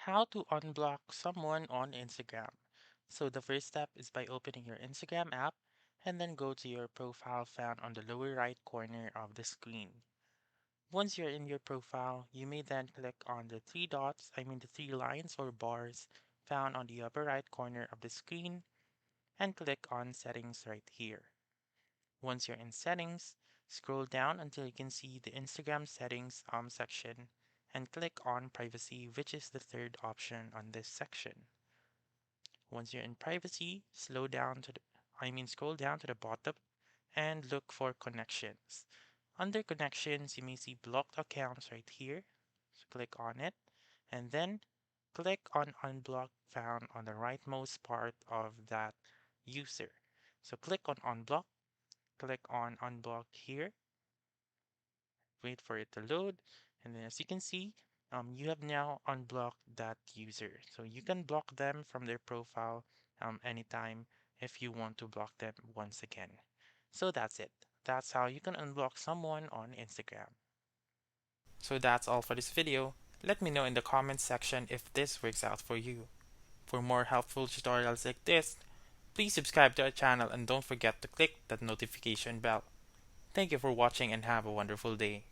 How to unblock someone on Instagram. So the first step is by opening your Instagram app and then go to your profile found on the lower right corner of the screen. Once you're in your profile, you may then click on the three dots, the three lines or bars found on the upper right corner of the screen and click on settings right here. Once you're in settings, scroll down until you can see the Instagram settings section and click on privacy, which is the third option on this section. Once you're in privacy, scroll down to the bottom and look for connections. Under connections, you may see blocked accounts right here. So click on it and then click on unblock found on the rightmost part of that user. So click on unblock, click on unblock here, wait for it to load, and then as you can see, you have now unblocked that user. So you can block them from their profile anytime if you want to block them once again. So that's it. That's how you can unblock someone on Instagram. So that's all for this video. Let me know in the comments section if this works out for you. For more helpful tutorials like this, please subscribe to our channel and don't forget to click that notification bell. Thank you for watching and have a wonderful day.